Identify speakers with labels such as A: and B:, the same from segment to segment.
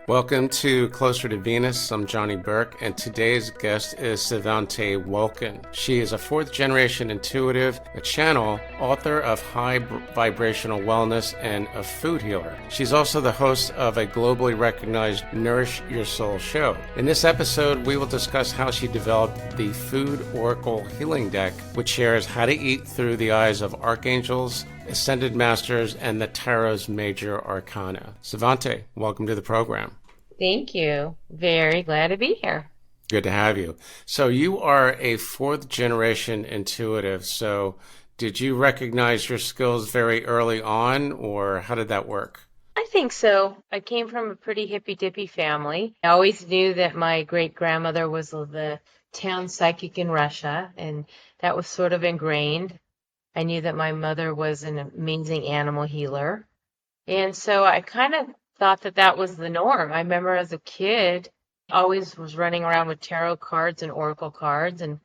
A: Welcome to Closer to Venus. I'm Johnny Burke, and today's guest is Sevante Wulkan. She is a fourth-generation intuitive, a channel, author of high vibrational wellness, and a food healer. She's also the host of a globally recognized Nourish Your Soul show. In this episode, we will discuss how she developed the Food Oracle Healing Deck, which shares how to eat through the eyes of archangels, ascended masters, and the tarot's major arcana. Sevante, welcome to the program.
B: Thank you. Very glad to be here.
A: Good to have you. So you are a fourth generation intuitive. So did you recognize your skills very early on, or how did that work?
B: I think so. I came from a pretty hippy-dippy family. I always knew that my great-grandmother was the town psychic in Russia, and that was sort of ingrained. I knew that my mother was an amazing animal healer. And so I kind of thought that that was the norm. I remember as a kid, I always was running around with tarot cards and oracle cards, and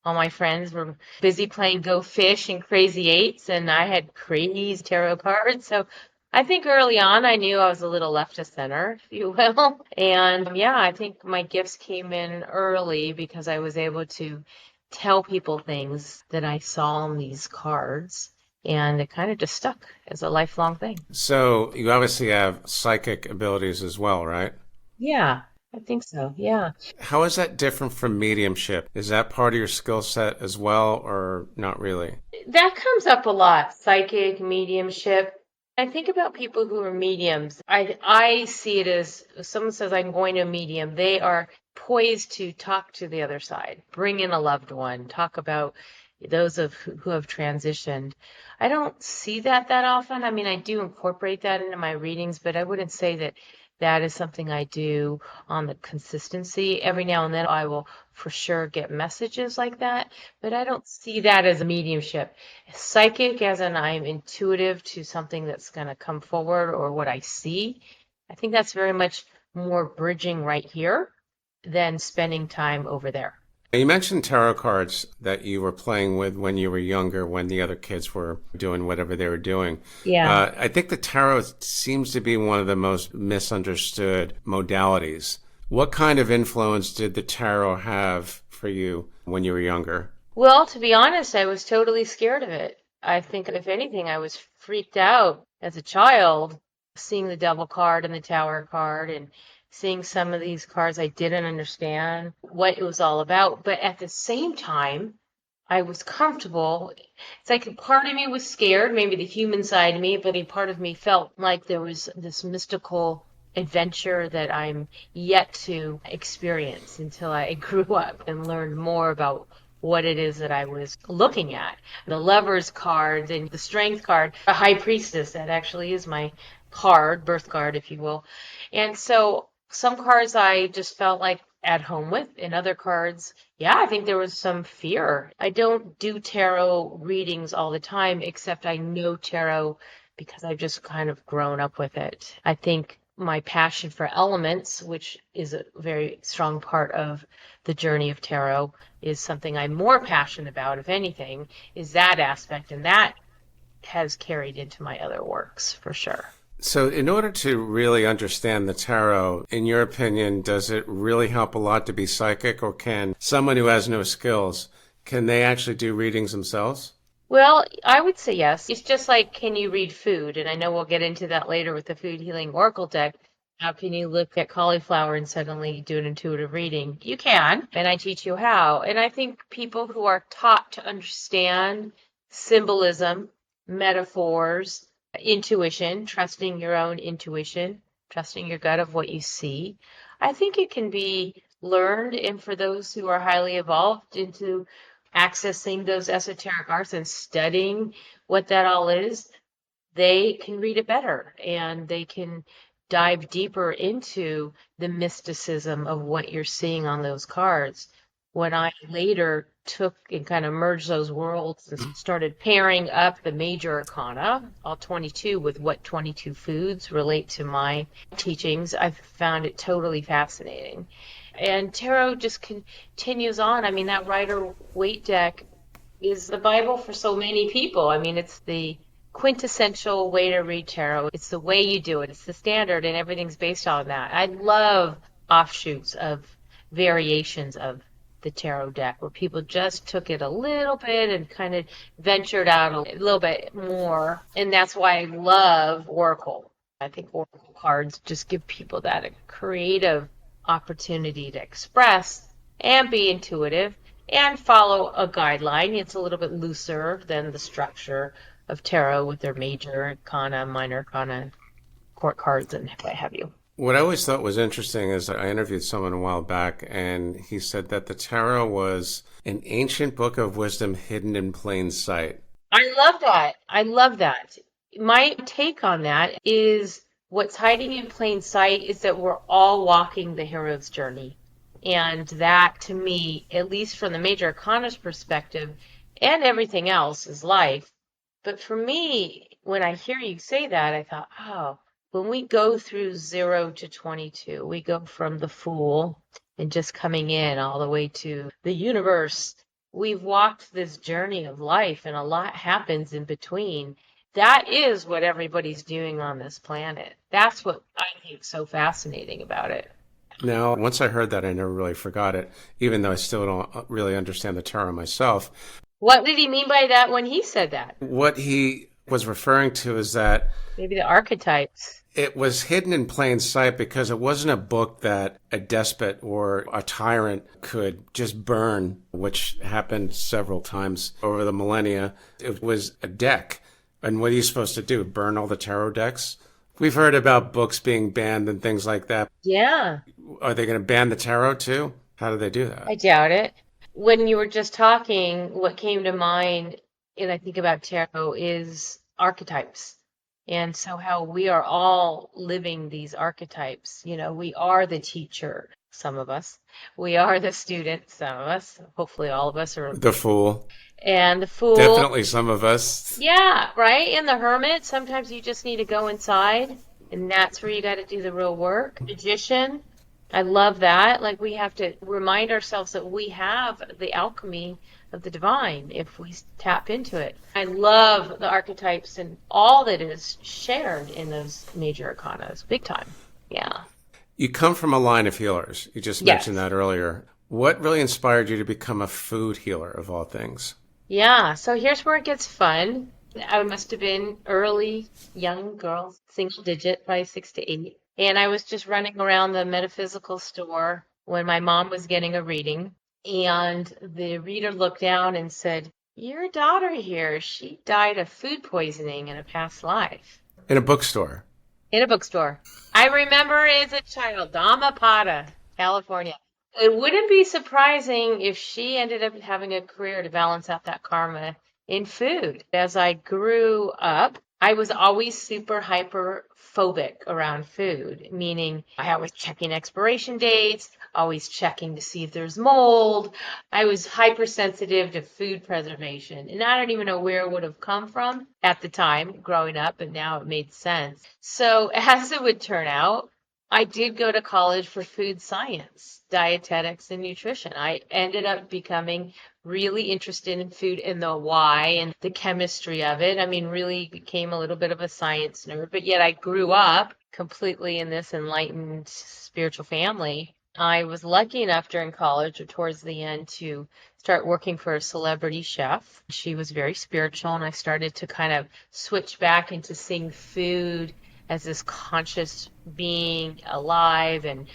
B: all my friends were busy playing Go Fish and Crazy Eights, and I had crazy tarot cards. So I think early on I knew I was a little left of center, if you will. And yeah, I think my gifts came in early because I was able to tell people things that I saw on these cards, and it kind of just stuck as a lifelong thing.
A: So you obviously have psychic abilities as well, right?
B: Yeah, I think so. Yeah.
A: How is that different from mediumship? Is that part of your skill set as well, or not really?
B: That comes up a lot, psychic, mediumship. I think about people who are mediums. I see it as if someone says, I'm going to a medium, they are poised to talk to the other side, bring in a loved one, talk about those who have transitioned. I don't see that often. I mean, I do incorporate that into my readings, but I wouldn't say that that is something I do on the consistency. Every now and then I will for sure get messages like that, but I don't see that as a mediumship. Psychic, as in I'm intuitive to something that's going to come forward or what I see. I think that's very much more bridging right here than spending time over there.
A: You mentioned tarot cards that you were playing with when you were younger, when the other kids were doing whatever they were doing.
B: Yeah.
A: I think the tarot seems to be one of the most misunderstood modalities. What kind of influence did the tarot have for you when you were younger?
B: Well, to be honest, I was totally scared of it. I think, if anything, I was freaked out as a child seeing the Devil card and the Tower card and seeing some of these cards. I didn't understand what it was all about. But at the same time, I was comfortable. It's like a part of me was scared, maybe the human side of me, but a part of me felt like there was this mystical adventure that I'm yet to experience until I grew up and learned more about what it is that I was looking at. The Lover's card and the Strength card, a High Priestess, that actually is my card, birth card, if you will. And so some cards I just felt like at home with, and other cards, yeah, I think there was some fear. I don't do tarot readings all the time, except I know tarot because I've just kind of grown up with it. I think my passion for elements, which is a very strong part of the journey of tarot, is something I'm more passionate about, if anything, is that aspect, and that has carried into my other works for sure.
A: So in order to really understand the tarot, in your opinion, does it really help a lot to be psychic, or can someone who has no skills, can they actually do readings themselves?
B: Well, I would say yes. It's just like, can you read food? And I know we'll get into that later with the Food Healing Oracle deck. How can you look at cauliflower and suddenly do an intuitive reading? You can, and I teach you how. And I think people who are taught to understand symbolism, metaphors, intuition, trusting your own intuition, trusting your gut of what you see, I think it can be learned. And for those who are highly evolved into accessing those esoteric arts and studying what that all is, they can read it better and they can dive deeper into the mysticism of what you're seeing on those cards. When I later took and kind of merged those worlds and started pairing up the major arcana, all 22, with what 22 foods relate to my teachings, I found it totally fascinating. And tarot just continues on. I mean, that Rider-Waite deck is the Bible for so many people. I mean, it's the quintessential way to read tarot. It's the way you do it. It's the standard, and everything's based on that. I love offshoots of variations of the tarot deck where people just took it a little bit and kind of ventured out a little bit more. And that's why I love Oracle. I think Oracle cards just give people that creative opportunity to express and be intuitive and follow a guideline. It's a little bit looser than the structure of tarot with their major arcana, minor arcana, court cards, and what have you.
A: What I always thought was interesting is that I interviewed someone a while back, and he said that the tarot was an ancient book of wisdom hidden in plain sight.
B: I love that. I love that. My take on that is what's hiding in plain sight is that we're all walking the hero's journey. And that, to me, at least from the major arcana's perspective, and everything else is life. But for me, when I hear you say that, I thought, oh, when we go through 0 to 22, we go from the Fool and just coming in all the way to the universe. We've walked this journey of life, and a lot happens in between. That is what everybody's doing on this planet. That's what I think is so fascinating about it.
A: Now, once I heard that, I never really forgot it, even though I still don't really understand the tarot myself.
B: What did he mean by that when he said that?
A: What he was referring to is that
B: maybe the archetypes.
A: It was hidden in plain sight because it wasn't a book that a despot or a tyrant could just burn, which happened several times over the millennia. It was a deck. And what are you supposed to do? Burn all the tarot decks? We've heard about books being banned and things like that.
B: Yeah.
A: Are they going to ban the tarot too? How do they do that?
B: I doubt it. When you were just talking, what came to mind, and I think about tarot, is archetypes. And so how we are all living these archetypes. You know, we are the teacher, some of us. We are the student, some of us. Hopefully all of us are.
A: The Fool.
B: And the Fool.
A: Definitely some of us.
B: Yeah, right? And the Hermit. Sometimes you just need to go inside, and that's where you got to do the real work. Magician. I love that. Like, we have to remind ourselves that we have the alchemy of the divine if we tap into it. I love the archetypes and all that is shared in those major arcanas. Big time. Yeah.
A: You come from a line of healers. You just mentioned that earlier. What really inspired you to become a food healer of all things?
B: Yeah. So here's where it gets fun. I must have been early, young girl, single digit, probably 6 to 8. And I was just running around the metaphysical store when my mom was getting a reading. And the reader looked down and said, "Your daughter here, she died of food poisoning in a past life."
A: In a bookstore?
B: In a bookstore. I remember as a child, Dhammapada, California. It wouldn't be surprising if she ended up having a career to balance out that karma in food. As I grew up, I was always super hyper phobic around food, meaning I was checking expiration dates, always checking to see if there's mold. I was hypersensitive to food preservation, and I don't even know where it would have come from at the time growing up, and now it made sense. So as it would turn out, I did go to college for food science, dietetics, and nutrition. I ended up becoming really interested in food and the why and the chemistry of it. I mean, really became a little bit of a science nerd, but yet I grew up completely in this enlightened spiritual family. I was lucky enough during college or towards the end to start working for a celebrity chef. She was very spiritual, and I started to kind of switch back into seeing food as this conscious being alive and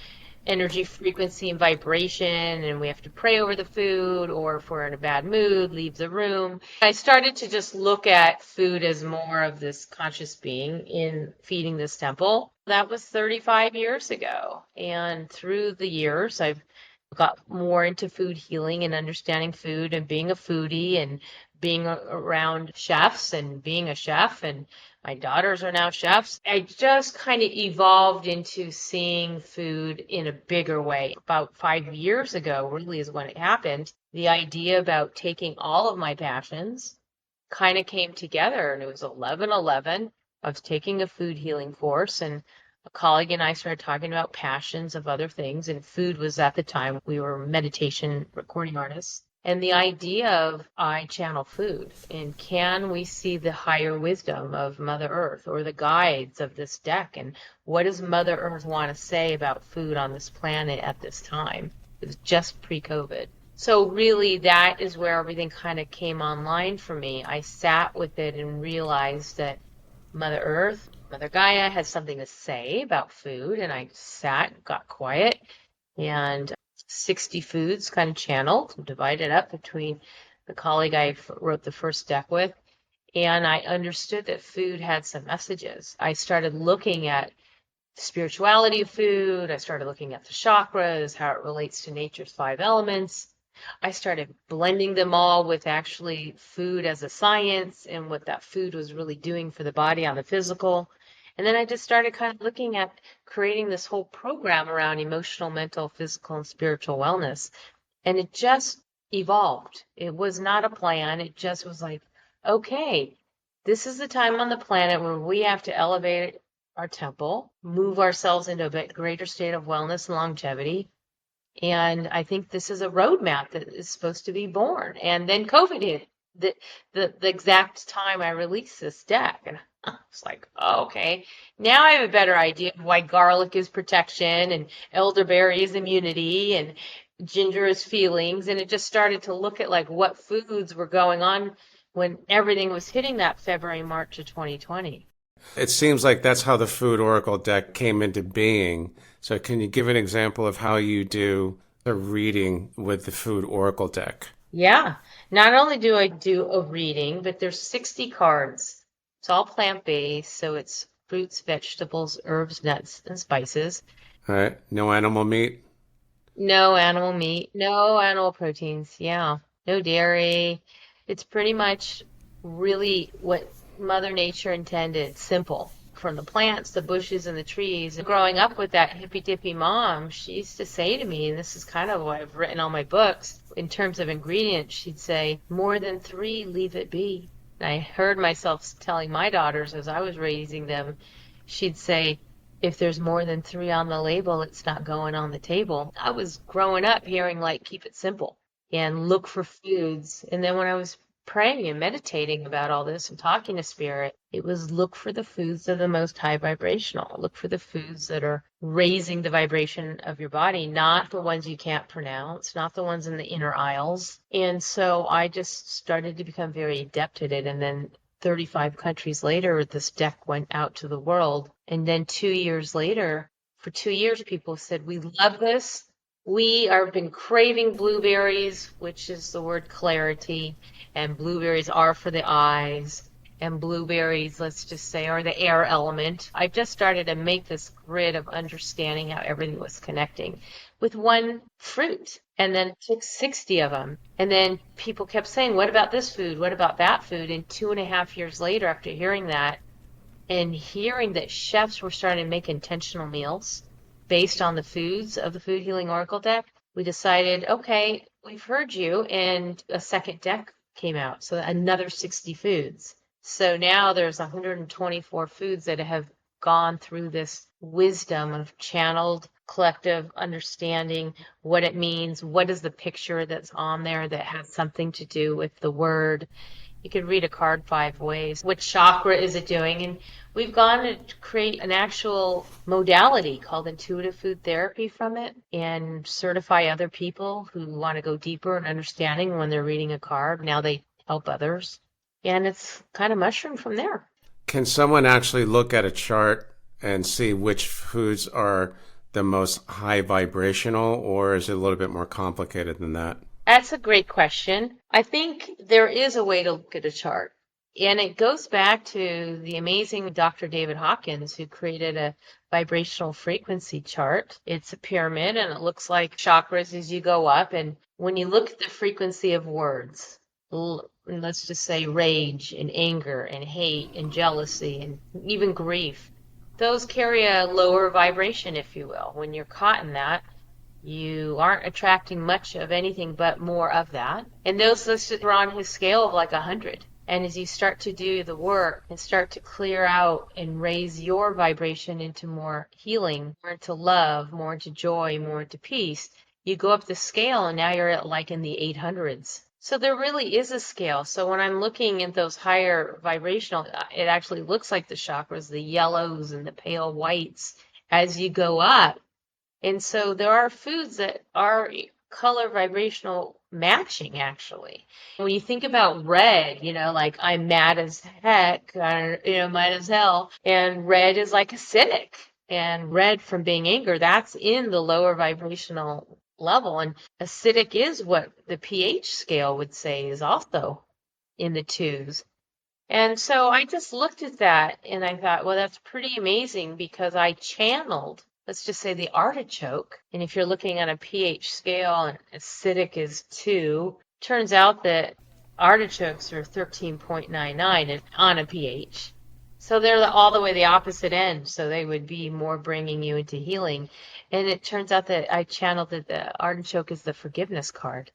B: energy, frequency, and vibration, and we have to pray over the food, or if we're in a bad mood, leave the room. I started to just look at food as more of this conscious being in feeding this temple. That was 35 years ago, and through the years, I've got more into food healing and understanding food and being a foodie and being around chefs and being a chef, and my daughters are now chefs. I just kind of evolved into seeing food in a bigger way. About 5 years ago, really, is when it happened. The idea about taking all of my passions kind of came together, and it was 11/11. I was taking a food healing course, and a colleague and I started talking about passions of other things, and food was at the time, we were meditation recording artists. And the idea of I channel food, and can we see the higher wisdom of Mother Earth or the guides of this deck? And what does Mother Earth want to say about food on this planet at this time? It was just pre-COVID. So really that is where everything kind of came online for me. I sat with it and realized that Mother Earth, Mother Gaia has something to say about food, and I sat, got quiet, and 60 foods kind of channeled, divided up between the colleague I wrote the first deck with, and I understood that food had some messages. I started looking at the spirituality of food. I started looking at the chakras, how it relates to nature's 5 elements. I started blending them all with actually food as a science and what that food was really doing for the body on the physical. And then I just started kind of looking at creating this whole program around emotional, mental, physical, and spiritual wellness. And it just evolved. It was not a plan. It just was like, okay, this is the time on the planet where we have to elevate our temple, move ourselves into a greater state of wellness and longevity. And I think this is a roadmap that is supposed to be born. And then COVID hit the exact time I released this deck. And I was like, oh, okay, now I have a better idea of why garlic is protection and elderberry is immunity and ginger is feelings. And it just started to look at like what foods were going on when everything was hitting that February, March of 2020.
A: It seems like that's how the Food Oracle deck came into being. So can you give an example of how you do a reading with the Food Oracle deck?
B: Yeah. Not only do I do a reading, but there's 60 cards. It's all plant-based, so it's fruits, vegetables, herbs, nuts, and spices.
A: All right. No animal meat?
B: No animal meat, no animal proteins. Yeah. No dairy. It's pretty much really what Mother Nature intended. Simple. From the plants, the bushes, and the trees. And growing up with that hippy-dippy mom, she used to say to me, and this is kind of what I've written all my books, in terms of ingredients, she'd say, more than 3, leave it be. And I heard myself telling my daughters as I was raising them, she'd say, if there's more than 3 on the label, it's not going on the table. I was growing up hearing like, keep it simple and look for foods. And then when I was praying and meditating about all this and talking to spirit, it was look for the foods that are the most high vibrational. Look for the foods that are raising the vibration of your body, not the ones you can't pronounce, not the ones in the inner aisles. And so I just started to become very adept at it. And then 35 countries later, this deck went out to the world. And then 2 years later, for 2 years, people said, we love this. We have been craving blueberries, which is the word clarity, and blueberries are for the eyes, and blueberries, let's just say, are the air element. I just started to make this grid of understanding how everything was connecting with one fruit, and then it took 60 of them. And then people kept saying, what about this food? What about that food? And 2.5 years later, after hearing that, and hearing that chefs were starting to make intentional meals based on the foods of the Food Healing Oracle deck, we decided, okay, we've heard you, and a second deck came out, so another 60 foods. So now there's 124 foods that have gone through this wisdom of channeled collective understanding, what it means, what is the picture that's on there that has something to do with the word. You could read a card 5 ways. What chakra is it doing? And we've gone to create an actual modality called intuitive food therapy from it and certify other people who want to go deeper in understanding when they're reading a card. Now they help others. And it's kind of mushroomed from there.
A: Can someone actually look at a chart and see which foods are the most high vibrational, or is it a little bit more complicated than that?
B: That's a great question. I think there is a way to look at a chart. And it goes back to the amazing Dr. David Hawkins, who created a vibrational frequency chart. It's a pyramid, and it looks like chakras as you go up. And when you look at the frequency of words, let's just say rage and anger and hate and jealousy and even grief, those carry a lower vibration, if you will. When you're caught in that, you aren't attracting much of anything but more of that. And those listed are on his scale of like 100. And as you start to do the work and start to clear out and raise your vibration into more healing, more into love, more into joy, more into peace, you go up the scale and now you're at like in the 800s. So there really is a scale. So when I'm looking at those higher vibrational, it actually looks like the chakras, the yellows and the pale whites as you go up. And so there are foods that are color vibrational matching, actually. When you think about red, like I'm mad as heck, mad as hell, and red is like acidic. And red from being anger, that's in the lower vibrational level. And acidic is what the pH scale would say is also in the twos. And so I just looked at that and I thought, well, that's pretty amazing because I channeled, let's just say the artichoke. And if you're looking at a pH scale and acidic is 2, turns out that artichokes are 13.99 on a pH. So they're all the way the opposite end. So they would be more bringing you into healing. And it turns out that I channeled that the artichoke is the forgiveness card.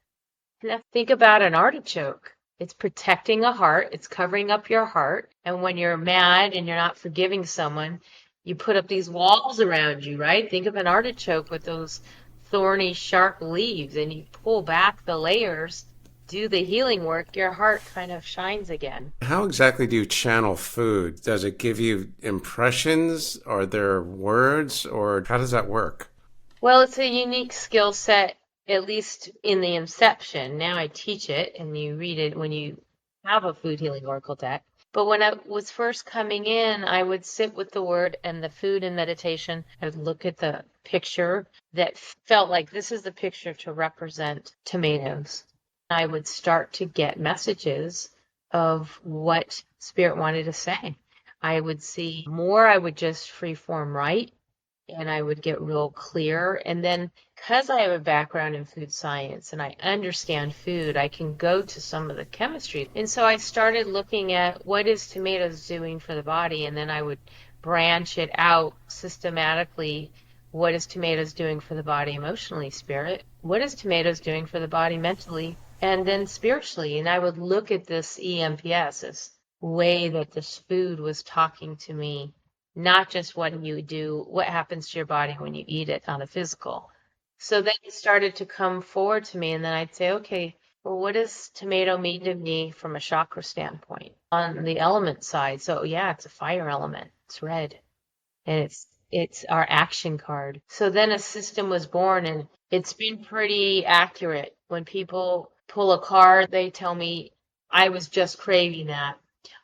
B: Now think about an artichoke. It's protecting a heart. It's covering up your heart. And when you're mad and you're not forgiving someone, you put up these walls around you, right? Think of an artichoke with those thorny, sharp leaves, and you pull back the layers, do the healing work, your heart kind of shines again.
A: How exactly do you channel food? Does it give you impressions? Are there words? Or how does that work?
B: Well, it's a unique skill set, at least in the inception. Now I teach it and you read it when you have a food healing oracle deck. But when I was first coming in, I would sit with the word and the food and meditation. I would look at the picture that felt like this is the picture to represent tomatoes. I would start to get messages of what Spirit wanted to say. I would see more, I would just freeform write, and I would get real clear. And then because I have a background in food science and I understand food, I can go to some of the chemistry. And so I started looking at what is tomatoes doing for the body, and then I would branch it out systematically. What is tomatoes doing for the body emotionally, Spirit? What is tomatoes doing for the body mentally and then spiritually? And I would look at this EMPS, this way that this food was talking to me, not just what you do, what happens to your body when you eat it on a physical. So then it started to come forward to me, and then I'd say, okay, well, what does tomato mean to me from a chakra standpoint on the element side? So yeah, it's a fire element. It's red, and it's our action card. So then a system was born, and it's been pretty accurate. When people pull a card, they tell me I was just craving that.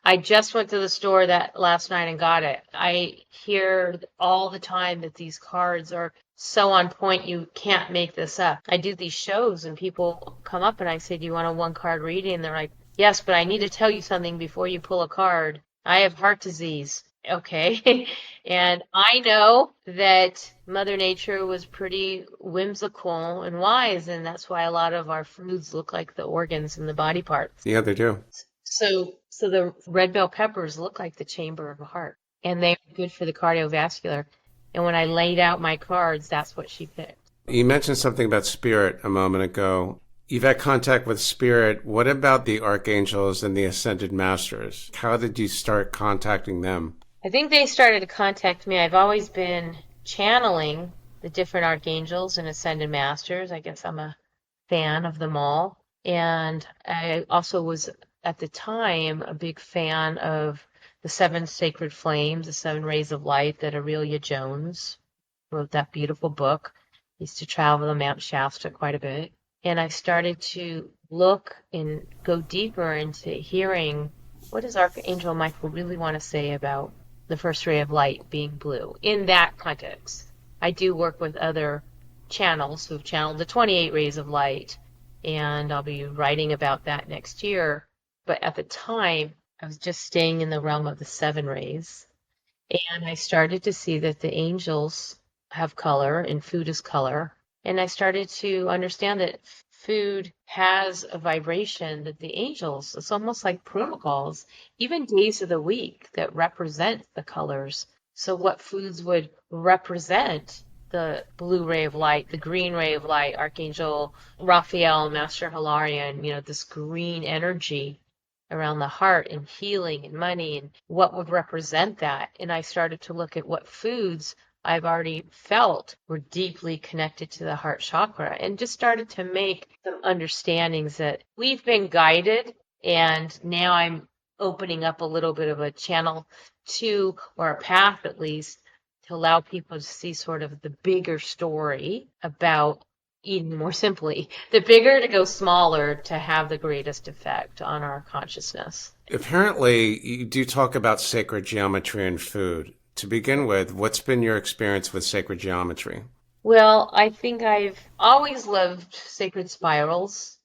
B: I just went to the store that last night and got it. I hear all the time that these cards are so on point, you can't make this up. I do these shows and people come up and I say, do you want a one card reading? And they're like, yes, but I need to tell you something before you pull a card. I have heart disease. Okay. And I know that Mother Nature was pretty whimsical and wise, and that's why a lot of our foods look like the organs and the body parts.
A: Yeah, they do.
B: So the red bell peppers look like the chamber of the heart, and they're good for the cardiovascular. And when I laid out my cards, that's what she picked.
A: You mentioned something about spirit a moment ago. You've had contact with spirit. What about the archangels and the ascended masters? How did you start contacting them?
B: I think they started to contact me. I've always been channeling the different archangels and ascended masters. I guess I'm a fan of them all. And I also was, at the time, a big fan of the seven sacred flames, the seven rays of light that Aurelia Jones wrote, that beautiful book. I used to travel to Mount Shasta quite a bit. And I started to look and go deeper into hearing, what does Archangel Michael really want to say about the first ray of light being blue in that context? I do work with other channels who've channeled the 28 rays of light, and I'll be writing about that next year. But at the time, I was just staying in the realm of the seven rays, and I started to see that the angels have color and food is color. And I started to understand that food has a vibration that the angels, it's almost like protocols, even days of the week that represent the colors. So what foods would represent the blue ray of light, the green ray of light, Archangel Raphael, Master Hilarion, this green energy around the heart and healing and money, and what would represent that. And I started to look at what foods I've already felt were deeply connected to the heart chakra, and just started to make some understandings that we've been guided, and now I'm opening up a little bit of a channel to, or a path at least, to allow people to see sort of the bigger story about eating more simply. The bigger to go smaller to have the greatest effect on our consciousness.
A: Apparently, you do talk about sacred geometry in food. To begin with, what's been your experience with sacred geometry?
B: Well, I think I've always loved sacred spirals.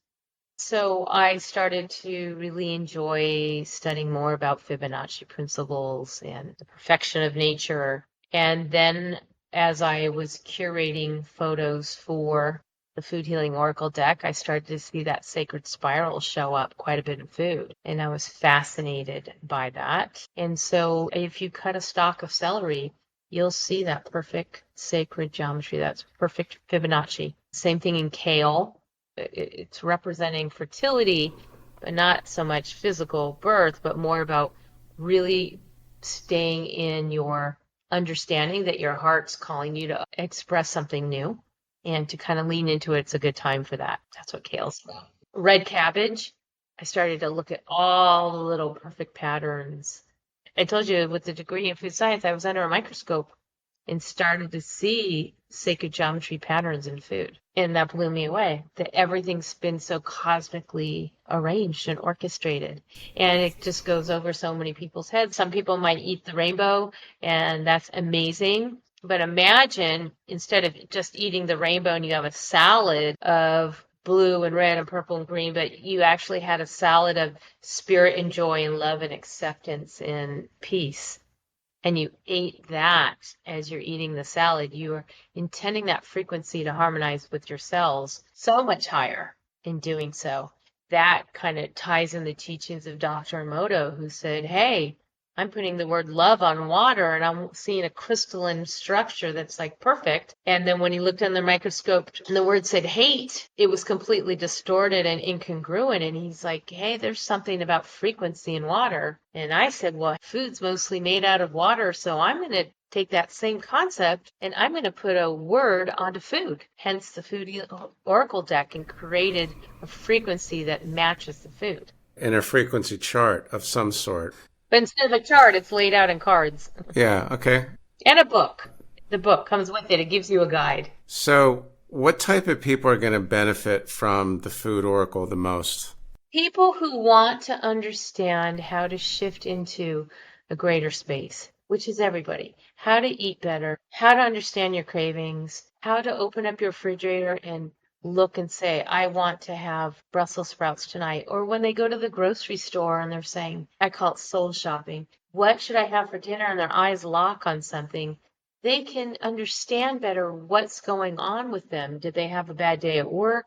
B: So I started to really enjoy studying more about Fibonacci principles and the perfection of nature. And then as I was curating photos for the Food Healing Oracle deck, I started to see that sacred spiral show up quite a bit in food. And I was fascinated by that. And so if you cut a stalk of celery, you'll see that perfect sacred geometry. That's perfect Fibonacci. Same thing in kale. It's representing fertility, but not so much physical birth, but more about really staying in your understanding that your heart's calling you to express something new and to kind of lean into it. It's a good time for that. That's what kale's about. Red cabbage, I started to look at all the little perfect patterns. I told you with the degree in food science, I was under a microscope and started to see sacred geometry patterns in food. And that blew me away, that everything's been so cosmically arranged and orchestrated. And it just goes over so many people's heads. Some people might eat the rainbow, and that's amazing. But imagine instead of just eating the rainbow and you have a salad of blue and red and purple and green, but you actually had a salad of spirit and joy and love and acceptance and peace. And you ate that as you're eating the salad, you are intending that frequency to harmonize with your cells so much higher in doing so. That kind of ties in the teachings of Dr. Emoto, who said, hey, I'm putting the word love on water and I'm seeing a crystalline structure that's like perfect. And then when he looked under the microscope and the word said hate, it was completely distorted and incongruent. And he's like, hey, there's something about frequency in water. And I said, well, food's mostly made out of water, so I'm going to take that same concept and I'm going to put a word onto food. Hence the Food Oracle deck, and created a frequency that matches the food.
A: In a frequency chart of some sort.
B: But instead of a chart, it's laid out in cards.
A: Yeah, okay.
B: And a book. The book comes with it. It gives you a guide.
A: So what type of people are going to benefit from the Food Oracle the most?
B: People who want to understand how to shift into a greater space, which is everybody. How to eat better, how to understand your cravings, how to open up your refrigerator and look and say, I want to have Brussels sprouts tonight. Or when they go to the grocery store and they're saying, I call it soul shopping. What should I have for dinner? And their eyes lock on something. They can understand better what's going on with them. Did they have a bad day at work?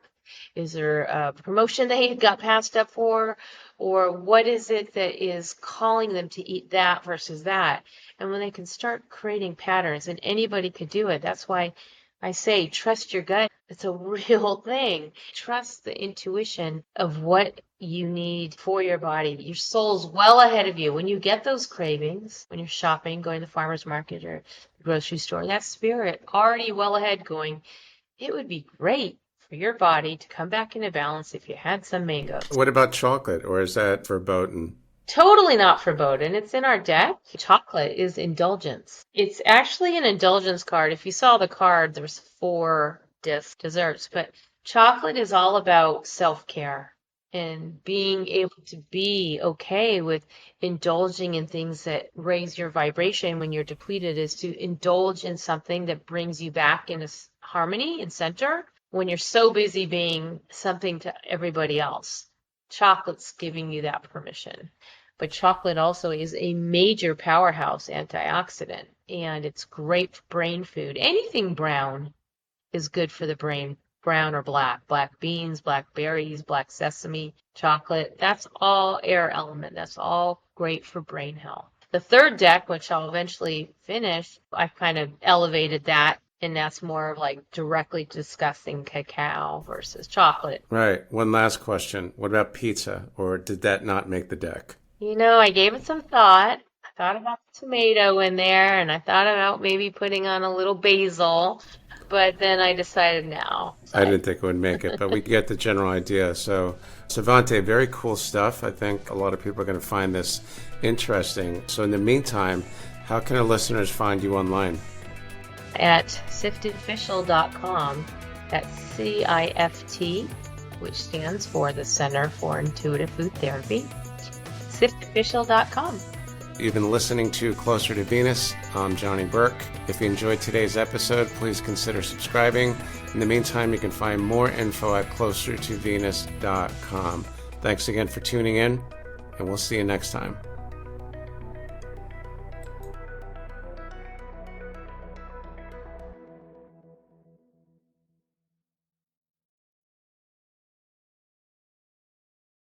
B: Is there a promotion they got passed up for? Or what is it that is calling them to eat that versus that? And when they can start creating patterns, and anybody could do it, that's why I say trust your gut. It's a real thing. Trust the intuition of what you need for your body. Your soul's well ahead of you. When you get those cravings, when you're shopping, going to the farmer's market or the grocery store, that spirit already well ahead going, it would be great for your body to come back into balance if you had some mangoes.
A: What about chocolate, or is that verboten?
B: Totally not verboten. It's in our deck. Chocolate is indulgence. It's actually an indulgence card. If you saw the card, there's 4 desserts, but chocolate is all about self-care and being able to be okay with indulging in things that raise your vibration when you're depleted, is to indulge in something that brings you back into harmony and center when you're so busy being something to everybody else. Chocolate's giving you that permission. But chocolate also is a major powerhouse antioxidant, and it's great for brain food. Anything brown is good for the brain, brown or black. Black beans, black berries, black sesame, chocolate, that's all air element. That's all great for brain health. The third deck, which I'll eventually finish, I've kind of elevated that, and that's more of like directly discussing cacao versus chocolate.
A: Right. One last question. What about pizza? Or did that not make the deck?
B: You know, I gave it some thought. thought about tomato in there, and I thought about maybe putting on a little basil, but then I decided no. So
A: I didn't think it would make it, but we get the general idea. So, Sevante, very cool stuff. I think a lot of people are going to find this interesting. So, in the meantime, how can our listeners find you online?
B: at siftedofficial.com. That's CIFT, which stands for the Center for Intuitive Food Therapy. siftedofficial.com.
A: You've been listening to Closer to Venus. I'm Johnny Burke. If you enjoyed today's episode, please consider subscribing. In the meantime, you can find more info at closertovenus.com. Thanks again for tuning in, and we'll see you next time.